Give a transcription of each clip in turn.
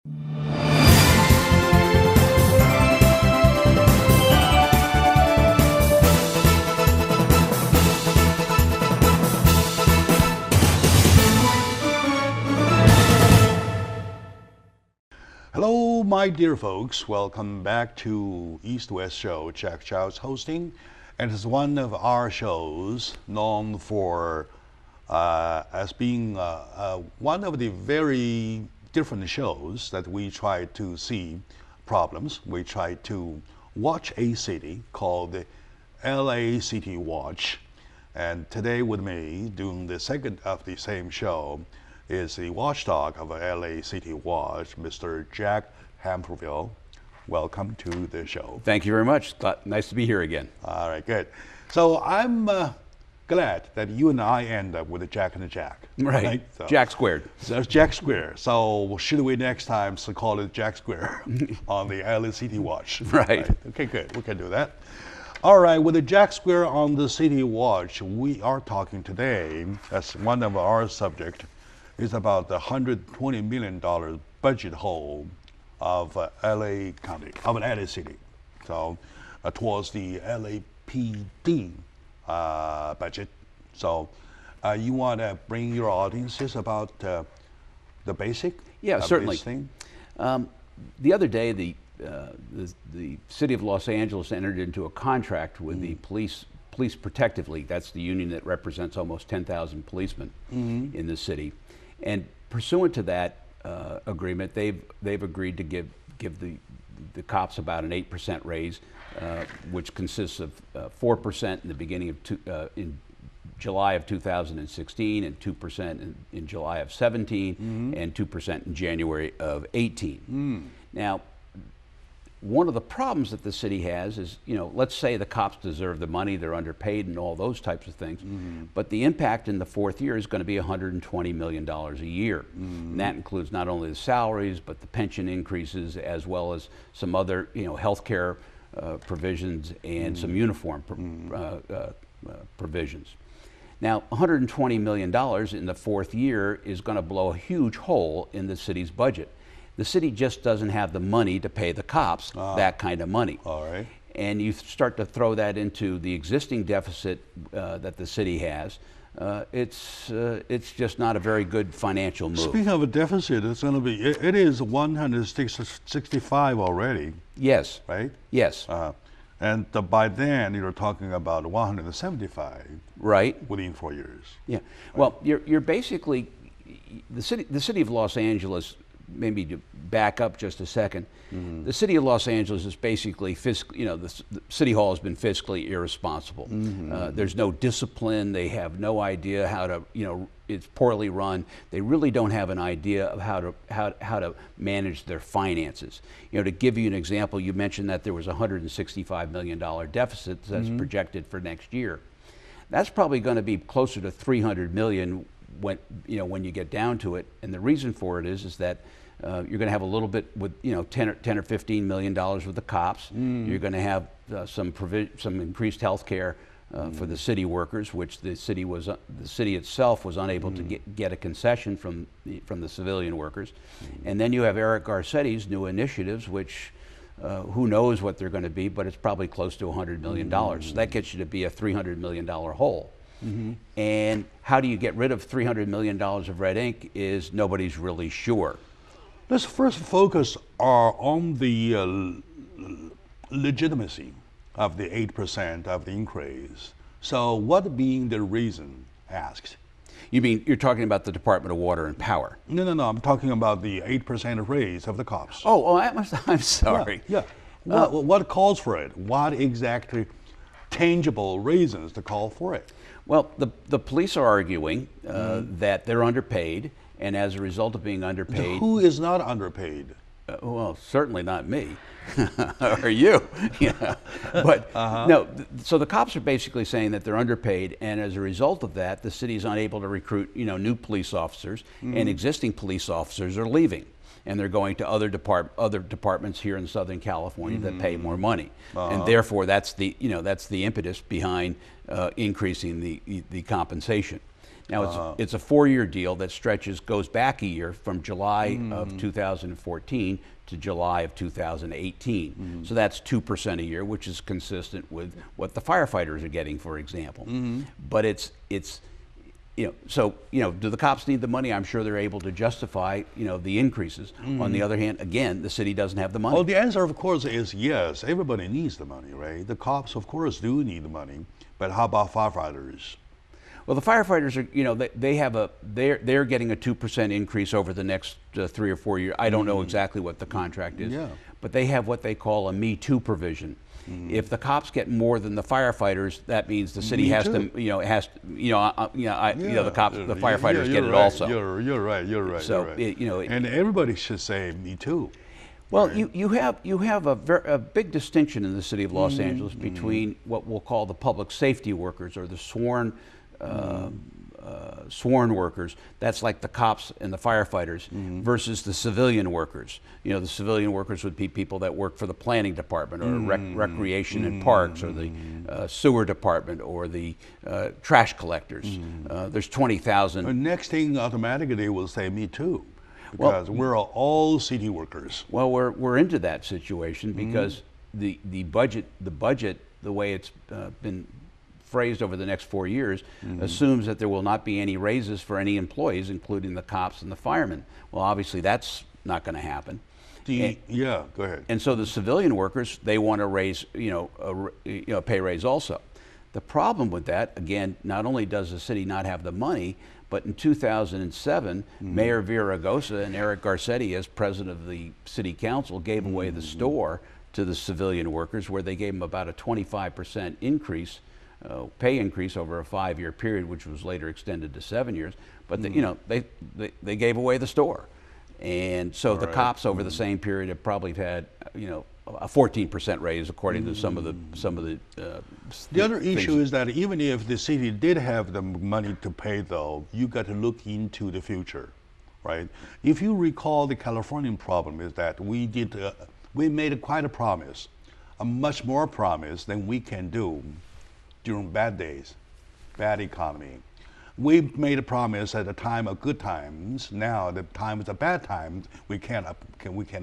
Hello, my dear folks. Welcome back to East West Show. Jack Chow's hosting, and it's one of our shows known for as being one of the very different shows that we try to see problems. We try to watch a city called the LA City Watch. And today with me, doing the second of the same show, is the watchdog of LA City Watch, Mr. Jack Hamperville. Welcome to the show. Thank you very much. Nice to be here again. All right, good. So I'm glad that you and I end up with a Jack and a Jack. Right. So, Jack squared. So it's Jack Square. So should we next time call it Jack Square on the LA City Watch? Right. Okay, good. We can do that. All right, with the Jack Square on the City Watch, we are talking today, as one of our subject, is about the $120 million budget hole of LA County, of LA City. So towards the LAPD budget. So you want to bring your audiences about the basic? Yeah, certainly. This thing? The other day, the city of Los Angeles entered into a contract with the Police Protective League. That's the union that represents almost 10,000 policemen in the city. And pursuant to that agreement, they've agreed to give the cops about an 8% raise, which consists of 4% in the beginning of in July of 2016, and 2% in July of 17, and 2% in January of 18. Now, one of the problems that the city has is, let's say the cops deserve the money, they're underpaid and all those types of things, but the impact in the fourth year is going to be $120 million a year. And that includes not only the salaries, but the pension increases, as well as some other, health care provisions and some uniform provisions. Now, $120 million in the fourth year is going to blow a huge hole in the city's budget. The city just doesn't have the money to pay the cops that kind of money. All right. And you start to throw that into the existing deficit that the city has. It's just not a very good financial move. Speaking of a deficit, it's going to be, it is 165 already. Yes. Right? Yes. And by then you're talking about 175. Right. Within 4 years. Yeah. Right. Well, you're basically, the city of Los Angeles, maybe to back up just a second, the city of Los Angeles is basically the city hall has been fiscally irresponsible. There's no discipline. They have no idea how to, it's poorly run. They really don't have an idea of how to manage their finances. To give you an example, you mentioned that there was a $165 million deficit that's projected for next year. That's probably going to be closer to $300 million when you get down to it. And the reason for it is that you're going to have a little bit with 10 or $15 million with the cops. You're going to have some increased health care for the city workers, which the city itself was unable to get a concession from the civilian workers. And then you have Eric Garcetti's new initiatives, which who knows what they're going to be, but it's probably close to $100 million. So that gets you to be a $300 million hole. And how do you get rid of $300 million of red ink is nobody's really sure. Let's first focus on the legitimacy of the 8% of the increase. So what being the reason asked? You mean you're talking about the Department of Water and Power? No. I'm talking about the 8% raise of the cops. I'm sorry. Yeah. What calls for it? What exactly tangible reasons to call for it? Well, the police are arguing that they're underpaid, and as a result of being underpaid... Who is not underpaid? Well, certainly not me. Or you. Yeah. But no, so the cops are basically saying that they're underpaid, and as a result of that, the city is unable to recruit, new police officers, and existing police officers are leaving. And they're going to other departments here in Southern California that pay more money, and therefore that's the impetus behind increasing the compensation. Now it's a 4-year deal that goes back a year from July of 2014 to July of 2018. So that's 2% a year, which is consistent with what the firefighters are getting, for example. But it's so do the cops need the money? I'm sure they're able to justify the increases. On the other hand, again, the city doesn't have the money. Well, the answer, of course, is yes. Everybody needs the money, right? The cops, of course, do need the money. But how about firefighters? Well, the firefighters are, they're getting a 2% increase over the next 3 or 4 years. I don't know exactly what the contract is, but they have what they call a Me Too provision. If the cops get more than the firefighters, that means the city has to, the cops, the firefighters get it also. You're right. So and everybody should say Me Too. Well, right. you have a big distinction in the city of Los Angeles between what we'll call the public safety workers or the sworn workers. That's like the cops and the firefighters versus the civilian workers. The civilian workers would be people that work for the planning department or recreation and parks or the sewer department or the trash collectors. There's 20,000. The next thing automatically they will say Me Too. Because we're all city workers. Well, we're into that situation because the budget, the way it's been phrased over the next 4 years, assumes that there will not be any raises for any employees, including the cops and the firemen. Well, obviously that's not going to happen. Go ahead. And so the civilian workers, they want to raise, a pay raise also. The problem with that, again, not only does the city not have the money, but in 2007, Mayor Villaraigosa and Eric Garcetti, as president of the city council, gave away the store to the civilian workers, where they gave them about a 25% increase, pay increase over a 5-year period, which was later extended to 7 years. But they gave away the store, and so the cops over the same period have probably had a 14% raise, according to some of the. The other issue is that even if the city did have the money to pay, though, you got to look into the future, right? If you recall, the Californian problem is that we made quite a promise, a much more promise than we can do during bad days, bad economy. We made a promise at a time of good times. Now the times of bad times, we can't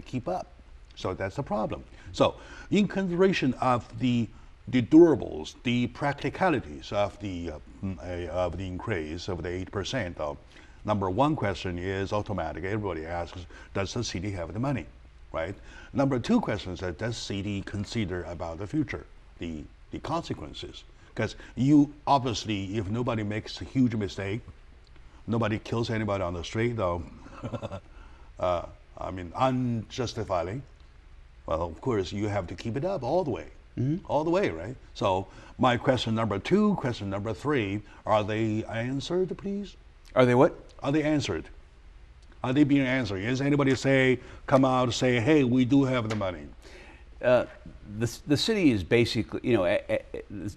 keep up. So that's the problem. So in consideration of the durables, the practicalities of the increase of the 8%, though, number one question is automatic. Everybody asks, does the city have the money, right? Number two question is, does the city consider about the future, the consequences? Because you obviously, if nobody makes a huge mistake, nobody kills anybody on the street, though, unjustifiably, well, of course, you have to keep it up all the way. All the way, right? So my question number two, question number three, are they answered, please? Are they what? Are they answered? Are they being answered? Is anybody come out say, hey, we do have the money? The city is basically,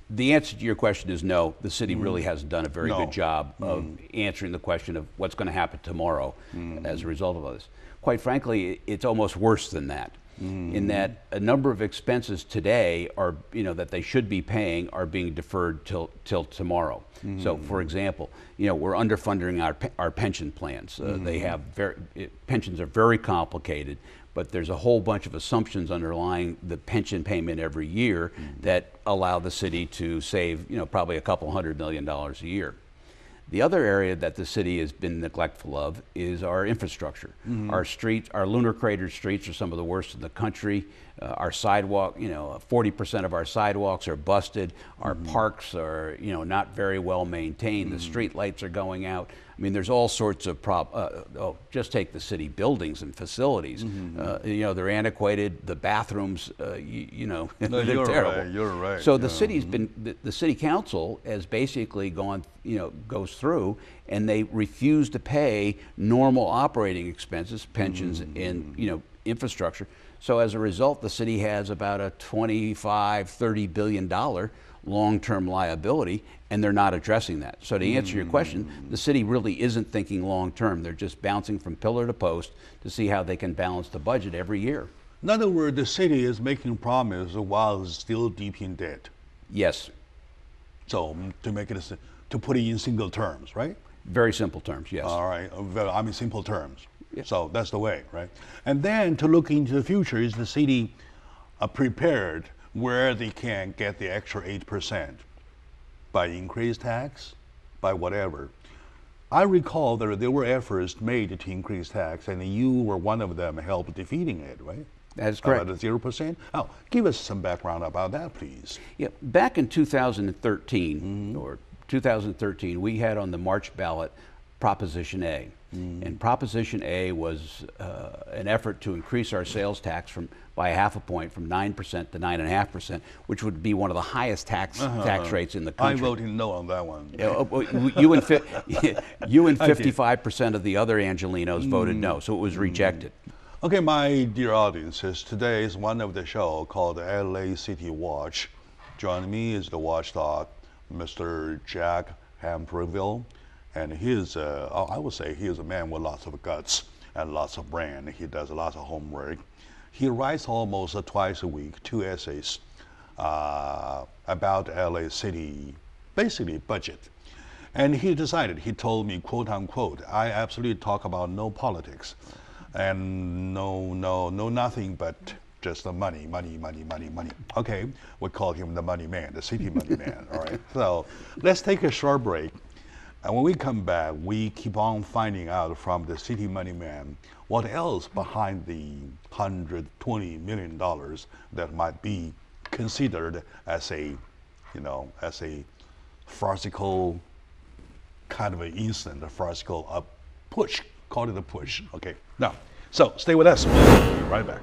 the answer to your question is no. The city really hasn't done a very good job of answering the question of what's going to happen tomorrow as a result of all this. Quite frankly, it's almost worse than that. In that a number of expenses today are, that they should be paying are being deferred till tomorrow. So, for example, we're underfunding our pension plans. They have pensions are very complicated, but there's a whole bunch of assumptions underlying the pension payment every year that allow the city to save, probably a couple $100 million a year. The other area that the city has been neglectful of is our infrastructure. Our streets, our lunar crater streets are some of the worst in the country. Our sidewalk, 40% of our sidewalks are busted. Our parks are, not very well maintained. The street lights are going out. I mean, there's all sorts of just take the city buildings and facilities. They're antiquated. The bathrooms, they're terrible. You're right. So the city's been, the city council has basically goes through, and they refuse to pay normal operating expenses, pensions, and infrastructure. So as a result, the city has about a $25–30 billion long-term liability, and they're not addressing that. So to answer your question, the city really isn't thinking long-term. They're just bouncing from pillar to post to see how they can balance the budget every year. In other words, the city is making promises while it's still deep in debt. Yes. So to make it to put it in single terms, right? Very simple terms, yes. All right, I mean simple terms. Yeah. So that's the way, right? And then to look into the future, is the city prepared where they can get the extra 8% by increased tax, by whatever? I recall that there were efforts made to increase tax, and you were one of them helped defeating it, right? That is correct. About the 0%. Oh, give us some background about that, please. Yeah, back in 2013 or 2013, we had on the March ballot Proposition A. And Proposition A was an effort to increase our sales tax by 0.5 point from 9% to 9.5%, which would be one of the highest tax rates in the country. I voted no on that one. You and 55% of the other Angelenos voted no, so it was rejected. Okay, my dear audiences, today is one of the show called LA City Watch. Joining me is the watchdog, Mr. Jack Hamperville. And I would say he is a man with lots of guts and lots of brain. He does lots of homework. He writes almost twice a week 2 essays about LA City, basically budget. And he told me, quote unquote, I absolutely talk about no politics and no nothing but just the money. Okay, we call him the money man, the city money man, all right? So let's take a short break. And when we come back, we keep on finding out from the city money man what else behind the $120 million that might be considered as a farcical kind of an incident, a farcical push. Call it a push. Okay. Now, so stay with us. We'll be right back.